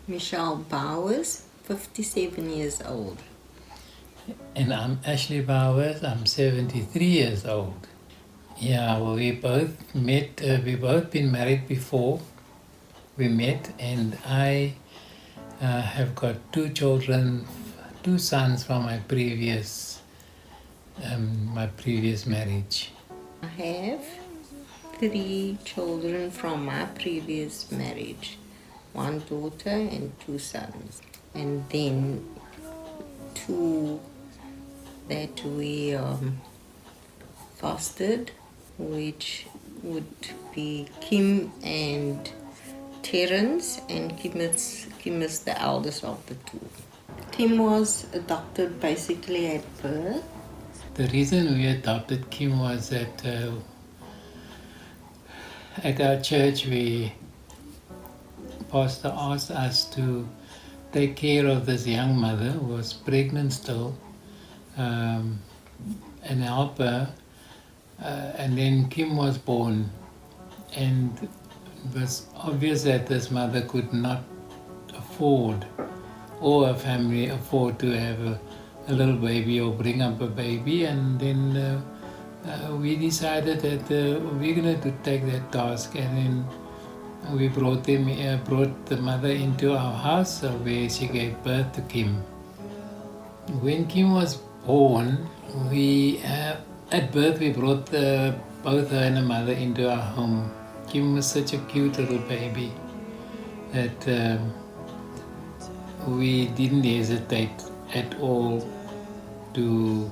Michelle Bowers, 57 years old. And I'm Ashley Bowers, I'm 73 years old. Yeah, well, we both met, we both been married before we met, and I have got two children, two sons from my previous marriage. I have 3 children from my previous marriage, 1 daughter and 2 sons. And then 2 that we fostered, which would be Kim and Terence, and Kim is the eldest of the 2. Kim was adopted basically at birth. The reason we adopted Kim was that at our church, pastor asked us to take care of this young mother who was pregnant still, and help her. And then Kim was born, and it was obvious that this mother could not afford, or her family afford, to have a little baby or bring up a baby. And then we decided that we're going to take that task, and then we brought the mother into our house where she gave birth to Kim. When Kim was born, at birth we brought both her and her mother into our home. Kim was such a cute little baby that we didn't hesitate at all to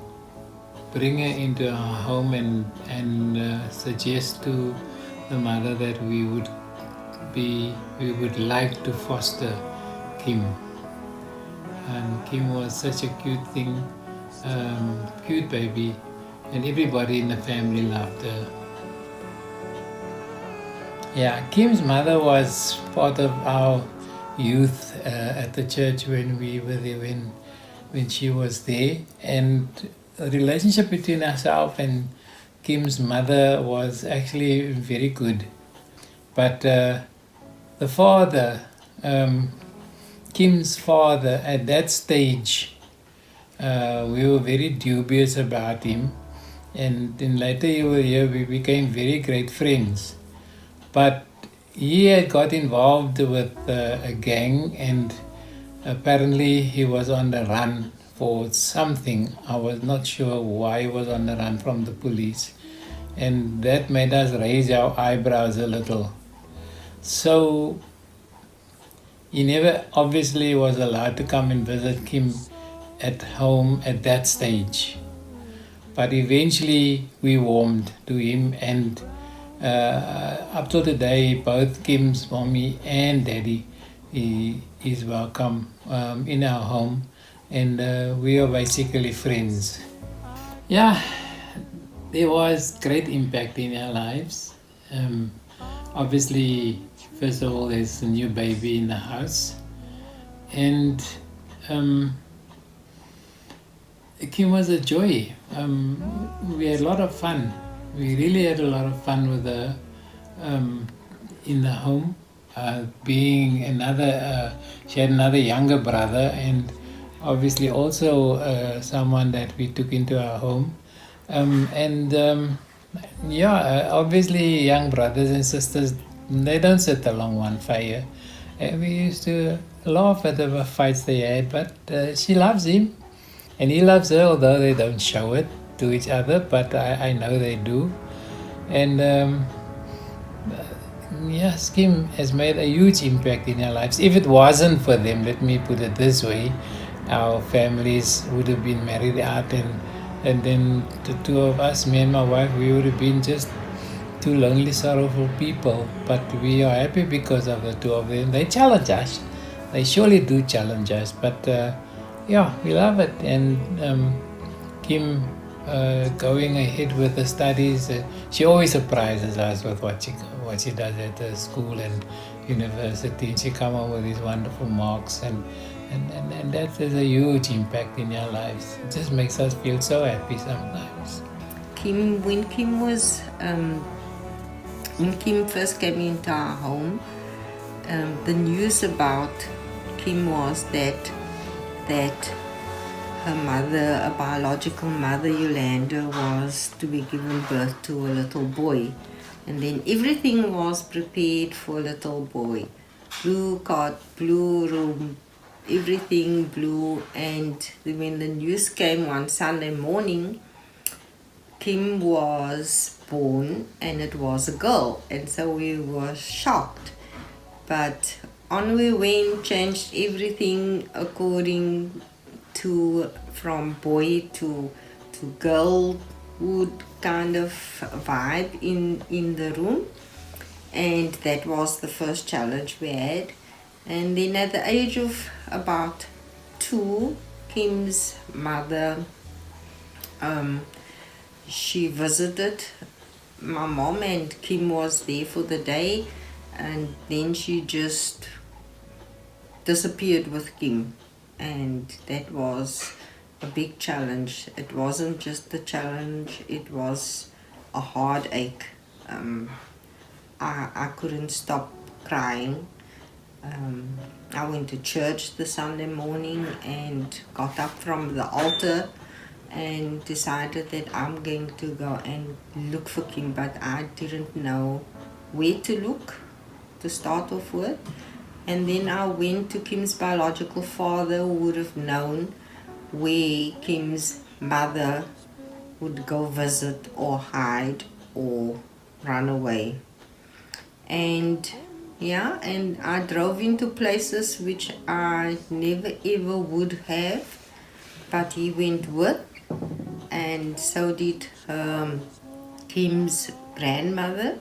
bring her into our home and suggest to the mother that we would like to foster Kim. And Kim was such a cute thing, cute baby, and everybody in the family loved her. Yeah, Kim's mother was part of our youth at the church when we were there, when she was there, and the relationship between ourselves and Kim's mother was actually very good. But the father, Kim's father, at that stage, we were very dubious about him, and in later years we became very great friends. But he had got involved with a gang, and apparently he was on the run for something. I was not sure why he was on the run from the police, and that made us raise our eyebrows a little. So he never obviously was allowed to come and visit Kim at home at that stage. But eventually we warmed to him, and up to today, both Kim's mommy and daddy is welcome in our home, and we are basically friends. Yeah, there was great impact in our lives. Obviously, first of all, there's a new baby in the house, and Kim was a joy. We had a lot of fun. We really had a lot of fun with her in the home. Being she had another younger brother, and obviously also someone that we took into our home. Obviously young brothers and sisters, they don't sit along one fire. We used to laugh at the fights they had, but she loves him and he loves her, although they don't show it to each other, but I know they do. And yes, Kim has made a huge impact in our lives. If it wasn't for them, let me put it this way, our families would have been married out, and then the two of us, me and my wife, we would have been just two lonely, sorrowful people. But we are happy because of the two of them. They challenge us. They surely do challenge us. But yeah, we love it. And Kim going ahead with the studies, she always surprises us with what she does at the school and university. She comes up with these wonderful marks, and that has a huge impact in our lives. It just makes us feel so happy sometimes. When Kim first came into our home, the news about Kim was that her mother, a biological mother, Yolanda, was to be given birth to a little boy. And then everything was prepared for a little boy. Blue cot, blue room, everything blue. And when the news came one Sunday morning, Kim was born and it was a girl. And so we were shocked. But on we went, changed everything according to from boy to girl would kind of vibe in the room. And that was the first challenge we had. And then at the age of about 2, Kim's mother, she visited my mom, and Kim was there for the day, and then she just disappeared with Kim. And that was a big challenge. It wasn't just a challenge, it was a heartache. I couldn't stop crying. I went to church the Sunday morning and got up from the altar and decided that I'm going to go and look for Kim, but I didn't know where to look to start off with. And then I went to Kim's biological father, who would have known where Kim's mother would go visit or hide or run away. And yeah, and I drove into places which I never ever would have, but he went with, and so did Kim's grandmother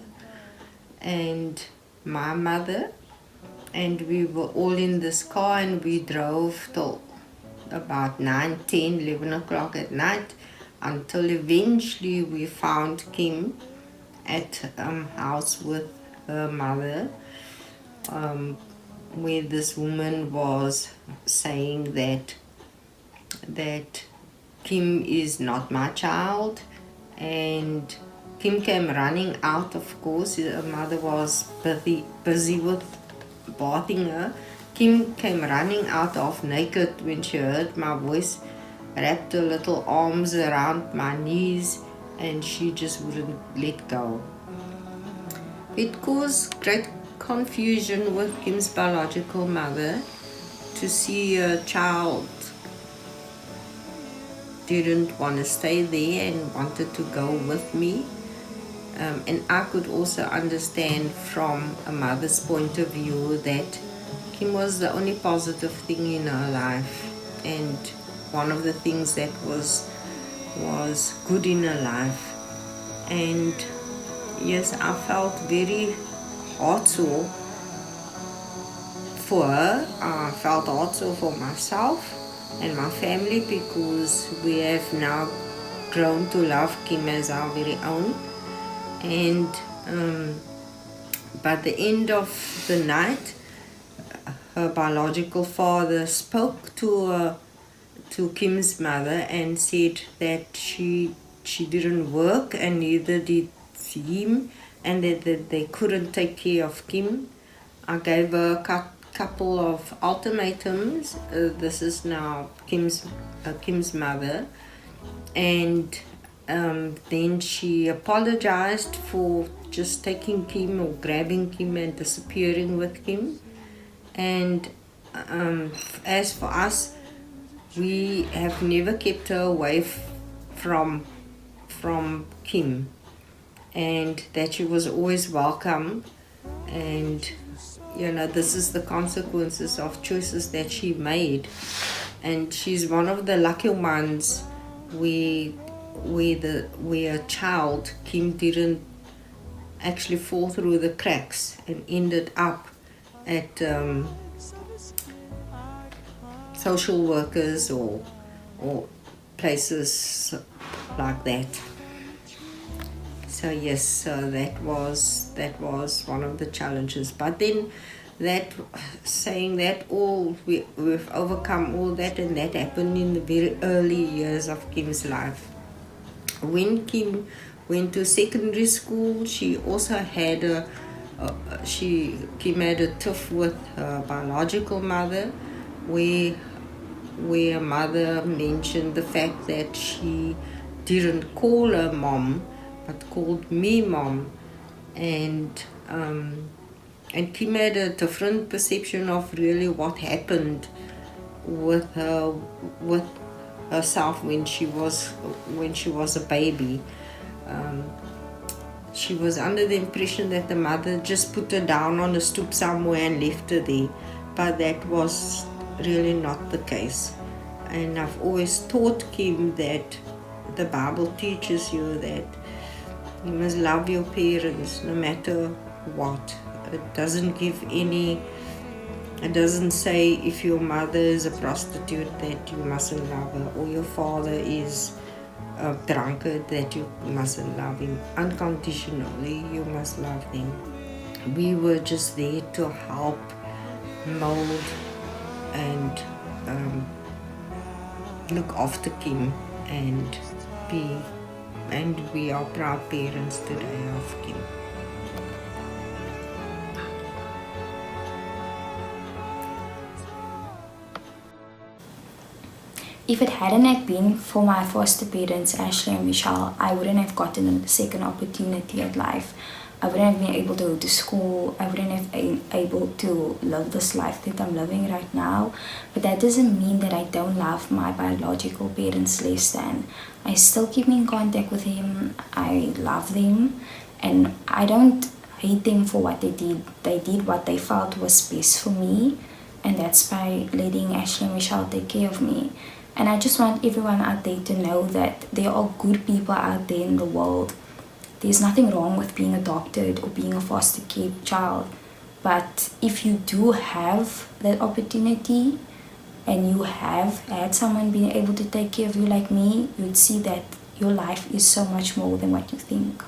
and my mother. And we were all in this car, and we drove till about 9, 10, 11 o'clock at night, until eventually we found Kim at house with her mother, where this woman was saying that Kim is not my child. And Kim came running out, of course. Her mother was busy with bathing her. Kim came running out half naked when she heard my voice, wrapped her little arms around my knees, and she just wouldn't let go. It caused great confusion with Kim's biological mother to see a child didn't want to stay there and wanted to go with me. And I could also understand from a mother's point of view that Kim was the only positive thing in her life, and one of the things that was good in her life. And yes, I felt very heartsore for her. I felt heartsore for myself and my family, because we have now grown to love Kim as our very own. And by the end of the night, her biological father spoke to Kim's mother and said that she didn't work, and neither did him, and that they couldn't take care of Kim. I gave her a couple of ultimatums. This is now Kim's mother, and then she apologized for just taking Kim or grabbing Kim and disappearing with Kim. And as for us, we have never kept her away from Kim, and that she was always welcome. And this is the consequences of choices that she made. And she's one of the lucky ones where a child, Kim, didn't actually fall through the cracks and ended up at social workers or places like that. So yes, that was one of the challenges. But then saying that we've overcome all that, and that happened in the very early years of Kim's life. When Kim went to secondary school, she also had Kim had a tiff with her biological mother, where a mother mentioned the fact that she didn't call her mom but called me mom, and Kim had a different perception of really what happened with herself when she was a baby. She was under the impression that the mother just put her down on a stoop somewhere and left her there, but that was really not the case. And I've always taught Kim that the Bible teaches you that you must love your parents no matter what. It doesn't say if your mother is a prostitute that you mustn't love her, or your father is a drunkard that you mustn't love him. Unconditionally, you must love them. We were just there to help mold and look after Kim, and we are proud parents today of Kim. If it hadn't have been for my foster parents, Ashley and Michelle, I wouldn't have gotten a second opportunity at life. I wouldn't have been able to go to school. I wouldn't have been able to live this life that I'm living right now. But that doesn't mean that I don't love my biological parents less than. I still keep in contact with them. I love them. And I don't hate them for what they did. They did what they felt was best for me. And that's by letting Ashley and Michelle take care of me. And I just want everyone out there to know that there are good people out there in the world. There's nothing wrong with being adopted or being a foster care child. But if you do have that opportunity and you have had someone being able to take care of you like me, you'd see that your life is so much more than what you think.